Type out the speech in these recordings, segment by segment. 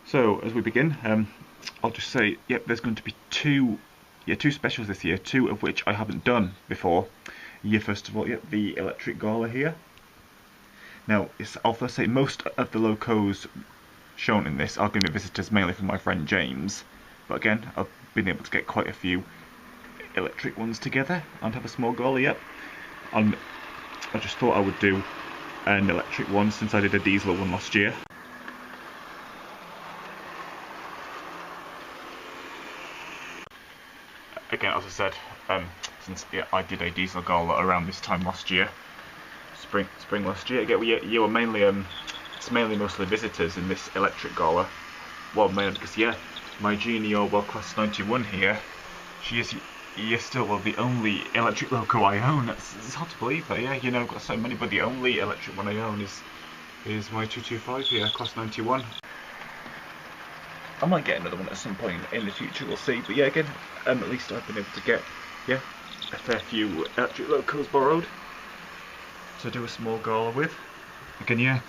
So as we begin, I'll just say, yep, there's going to be two specials this year, two of which I haven't done before. First of all, yep, the electric Gala here. Now, I'll first say most of the locos shown in this are going to be visitors mainly from my friend James, but again, I've been able to get quite a few electric ones together and have a small Gala, yep. And I just thought I would do an electric one since I did a diesel one last year. Again, as I said, since I did a diesel Gala around this time last year, spring last year. Again, you were mainly it's mainly mostly visitors in this electric Gala. Well, mainly because my junior class 91 here, she is still the only electric loco I own. It's hard to believe, but yeah, I've got so many, but the only electric one I own is my 225 here, class 91. I might get another one at some point in the future, we'll see. But yeah, again, at least I've been able to get a fair few electric locos borrowed to do a small Gala with. Again,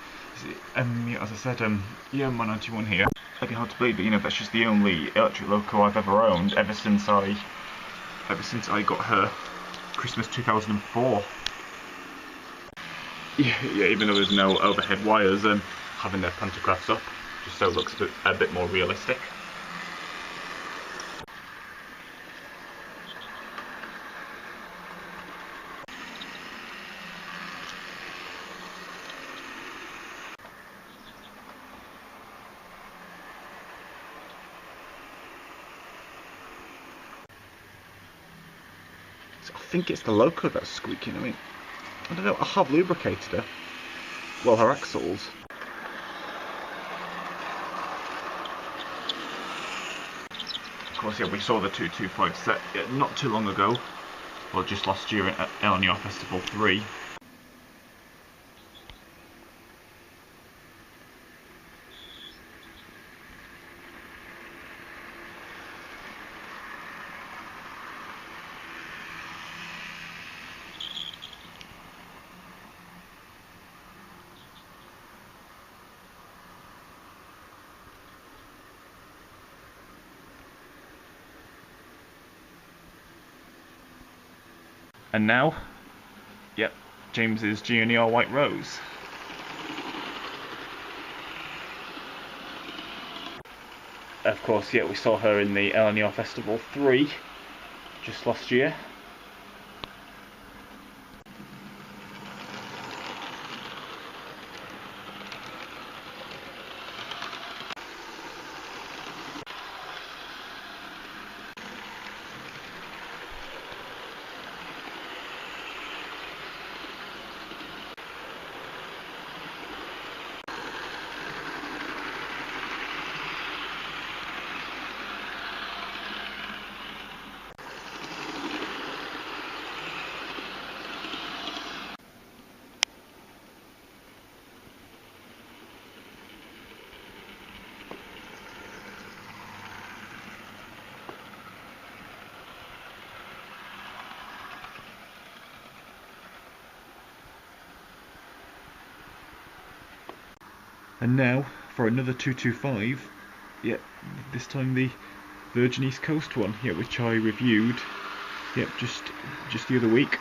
as I said, my 91 here. Again, hard to believe, but that's just the only electric loco I've ever owned ever since I got her Christmas 2004. Even though there's no overhead wires, having their pantographs up just so it looks a bit more realistic. I think it's the loco that's squeaking. I mean, I don't know, I have lubricated her. Well, her axles. Of course, we saw the 225 set not too long ago. Well, just last year at El Niño Festival 3. And now, James's Junior White Rose. Of course, we saw her in the El Niño Festival 3 just last year. And now for another 225, this time the Virgin East Coast one, which I reviewed, just the other week.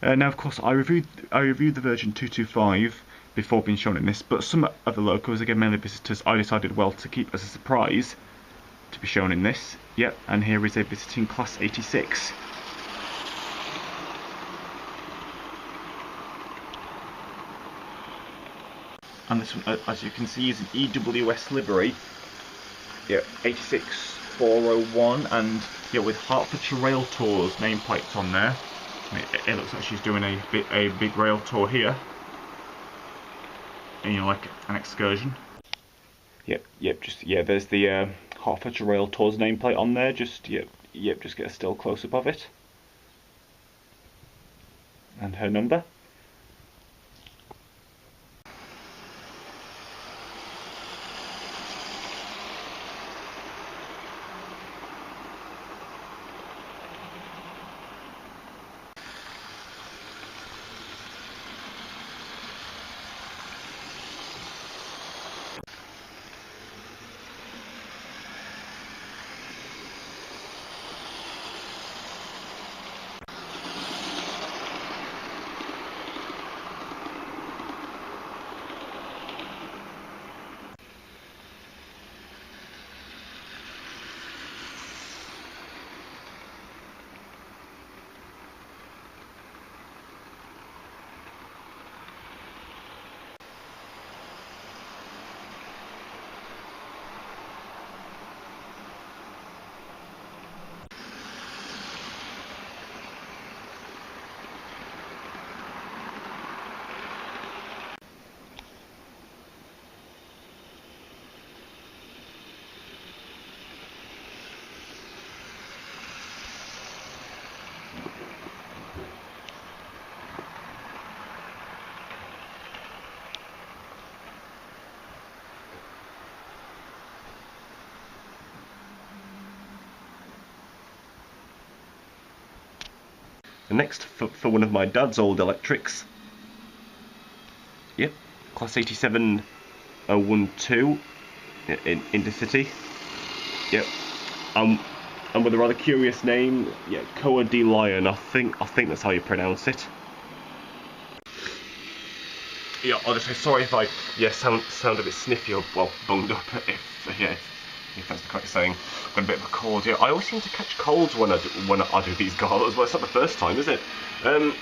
Now, of course, I reviewed the Virgin 225 before being shown in this, but some of the locos, again mainly visitors, I decided well to keep as a surprise. to be shown in this. Yep, and here is a visiting Class 86. And this one, as you can see, is an EWS livery. Yeah, 86401, and yeah, with Hertfordshire Rail Tours nameplates on there. It looks like she's doing a big rail tour here. And you know, like an excursion. Yep, just yeah. There's the Hertfordshire Rail Tours nameplate on there. Just just get a still close up of it. And her number. The next for one of my dad's old electrics. Yep, Class 87012 in Intercity. Yep, and with a rather curious name. Yeah, Coa de Lion. I think that's how you pronounce it. Yeah, I'll just say sorry if I sound a bit sniffy or well bunged up if that's the correct saying. I've got a bit of a cold. Yeah, I always seem to catch colds when I do these galas. Well, it's not the first time, is it?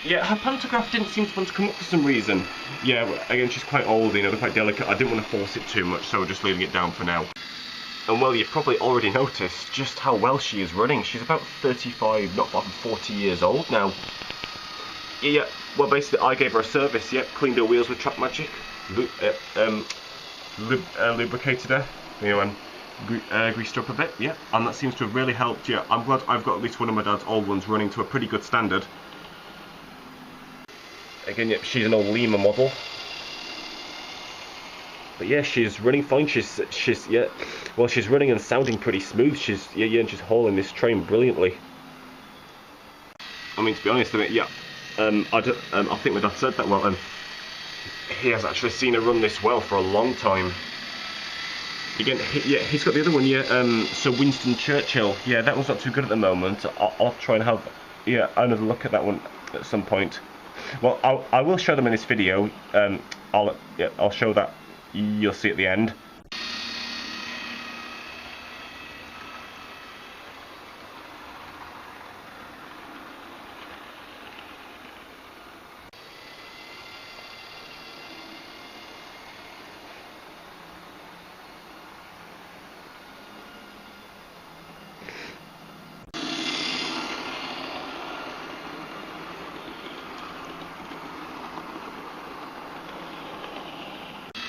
Yeah, her pantograph didn't seem to want to come up for some reason. Yeah, again, she's quite old, you know, they're quite delicate. I didn't want to force it too much, so we're just leaving it down for now. And well, you've probably already noticed just how well she is running. She's about 35, not far from 40 years old now. Yeah, well, basically, I gave her a service. Yep, cleaned her wheels with Track Magic, lubricated her, you know, and greased her up a bit. Yeah, and that seems to have really helped. Yeah, I'm glad I've got at least one of my dad's old ones running to a pretty good standard. Again, yep, she's an old Lima model. But yeah, she's running fine. She's running and sounding pretty smooth. And she's hauling this train brilliantly. I mean, to be honest, I think my dad said that. Well, he has actually seen her run this well for a long time. Again, he's got the other one. Yeah, so Winston Churchill. Yeah, that one's not too good at the moment. I'll try and have another look at that one at some point. Well, I will show them in this video. I'll show that. You'll see at the end.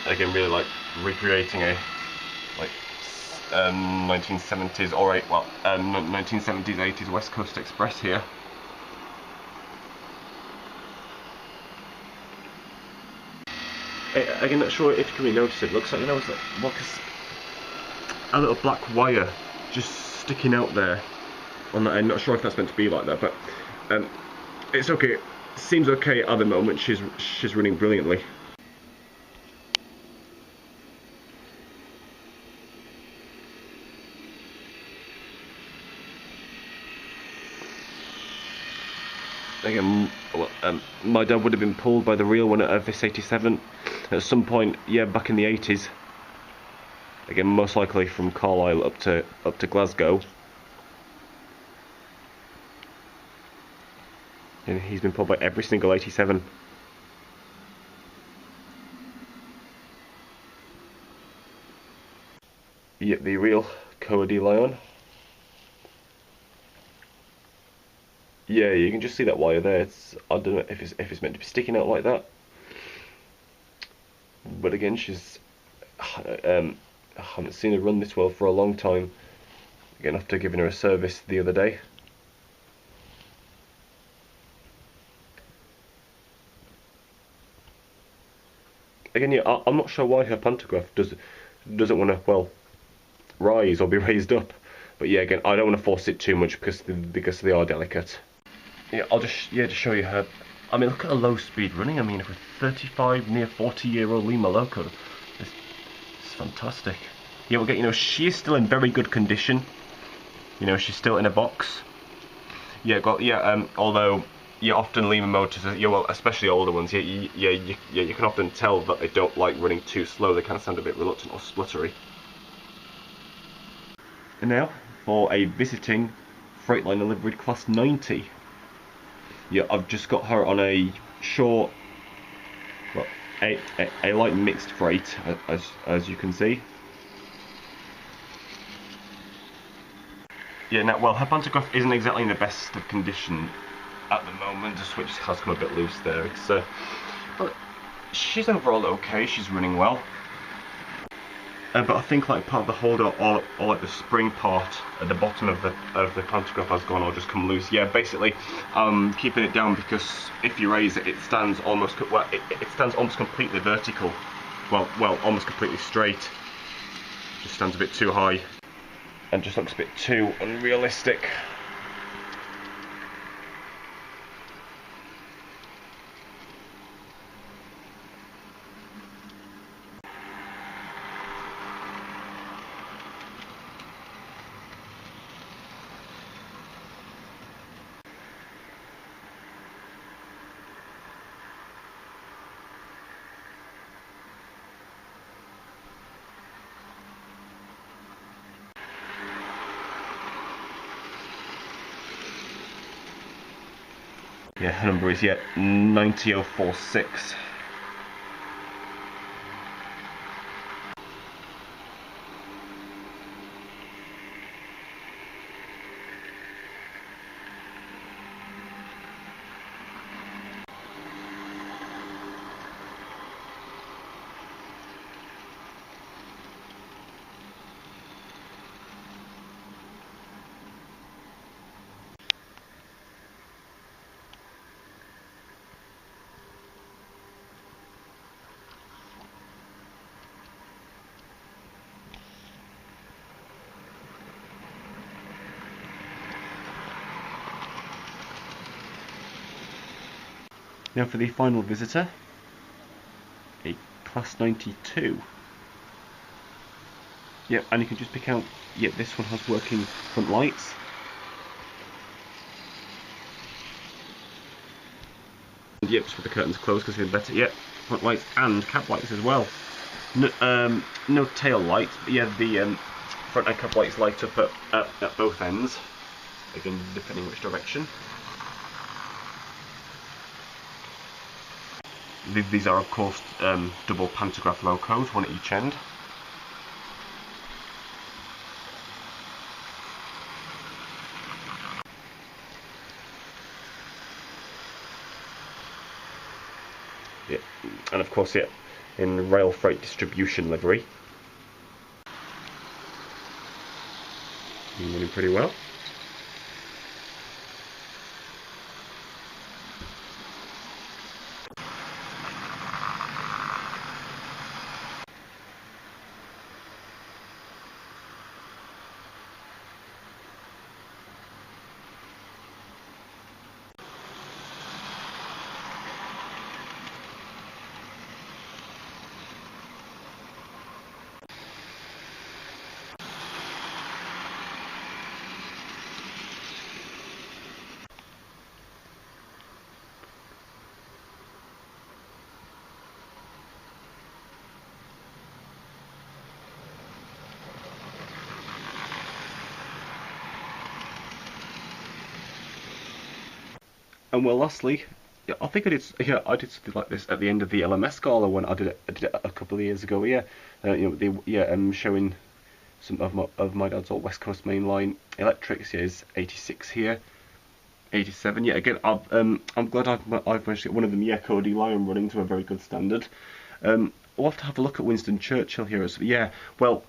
Again, really like recreating a 1970s or 1970s 80s West Coast Express here. Again, not sure if you can really notice it. Looks like, you know, it's like a little black wire just sticking out there on that. I'm not sure if that's meant to be like that, but it's okay. Seems okay at the moment. She's running brilliantly. Again, my dad would have been pulled by the real one of this 87 at some point, yeah, back in the 80s. Again, most likely from Carlisle up to Glasgow. And he's been pulled by every single 87. Yep, the real Coa de Leon. Yeah, you can just see that wire there. I don't know if it's meant to be sticking out like that. But again, I haven't seen her run this well for a long time. Again, after giving her a service the other day. Again, yeah, I'm not sure why her pantograph doesn't want to, well, rise or be raised up. But yeah, again, I don't want to force it too much because they are delicate. Yeah, I'll just show you her. I mean, look at her low speed running. I mean, for a 35, near 40-year-old Lima Loco, it's fantastic. Yeah, we'll get, she is still in very good condition. She's still in a box. Yeah, although, yeah, often Lima motors, well, especially older ones, you can often tell that they don't like running too slow. They kind of sound a bit reluctant or spluttery. And now, for a visiting Freightliner liveried Class 90. Yeah, I've just got her on a short, well, a light mixed freight, as you can see. Yeah, now, well, her pantograph isn't exactly in the best of condition at the moment. The switch has come a bit loose there. But she's overall okay. She's running well. But I think like part of the holder or like the spring part at the bottom of the pantograph has gone or just come loose. Yeah, basically keeping it down because if you raise it, it stands almost completely vertical. Well, almost completely straight. Just stands a bit too high and just looks a bit too unrealistic. Yeah, her number is 90046. Now for the final visitor, a Class 92. Yep, and you can just pick out, yep, this one has working front lights. Yep, just with the curtains closed because it's better. Yep, front lights and cab lights as well. No tail lights, but yeah, the front and cab lights light up at both ends. Again, depending which direction. These are, of course, double pantograph locos, one at each end. Yeah, and of course, yeah, in rail freight distribution livery. Running pretty well. And well, lastly, yeah, I think I did something like this at the end of the LMS Gala when I did it a couple of years ago. Yeah, showing some of my dad's old West Coast mainline electrics. Yeah, is 86 here, 87. Yeah, again, I'm glad I've managed to get one of them. Yeah, Cody Lion running to a very good standard. We'll have to have a look at Winston Churchill here. Yeah, well,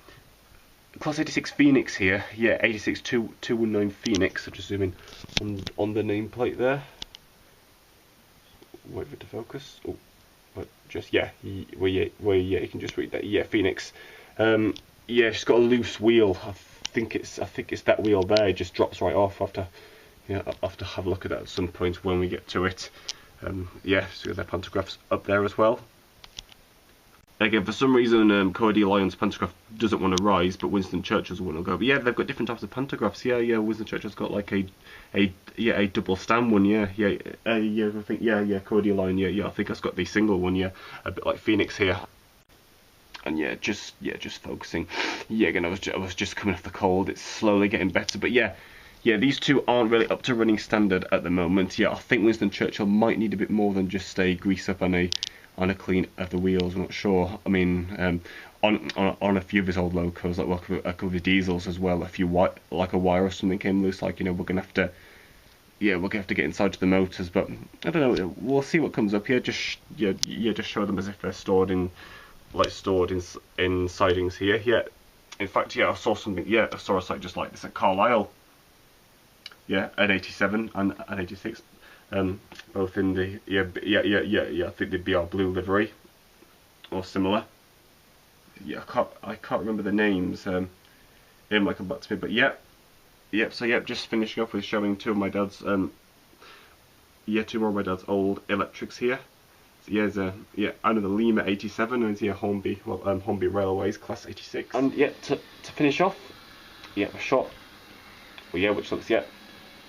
Class 86 Phoenix here. Yeah, 86 219 Phoenix. So just zoom in on the nameplate there. Wait for it to focus. Oh, but just yeah, you can just read that. Yeah, Phoenix. Yeah, she's got a loose wheel. I think it's that wheel there. It just drops right off. I'll have to have a look at that at some point when we get to it. Yeah, so their pantographs up there as well. Again, for some reason, Cody Lyon's pantograph doesn't want to rise, but Winston Churchill's one will go. But yeah, they've got different types of pantographs. Yeah, Winston Churchill's got like a double stand one. Yeah, I think Cody Lyon. Yeah, I think I've got the single one. Yeah, a bit like Phoenix here. And just focusing. Yeah, again, I was just coming off the cold. It's slowly getting better, but yeah, these two aren't really up to running standard at the moment. Yeah, I think Winston Churchill might need a bit more than just a grease up and a clean of the wheels. I'm not sure. I mean, on a few of his old locos, like a couple of his diesels as well, like a wire or something came loose. Like, we're gonna have to. Yeah, we're gonna have to get inside to the motors, but I don't know. We'll see what comes up here. Just show them as if they're stored in sidings here. Yeah, in fact, I saw something. Yeah, I saw a site just like this at Carlisle. Yeah, at 87 and 86. Both in the I think the BR blue livery or similar. Yeah, I can't remember the names. It might come back to me, but so just finishing off with showing two of my dad's two more of my dad's old electrics here. So here's another Lima 87 and here Hornby Railways Class 86. And to finish off, a shot. Well, which looks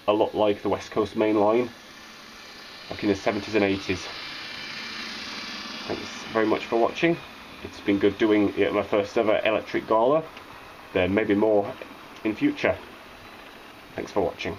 a lot like the West Coast main line. Like in the 70s and 80s. Thanks very much for watching. It's been good doing my first ever electric Gala. There may be more in future. Thanks for watching.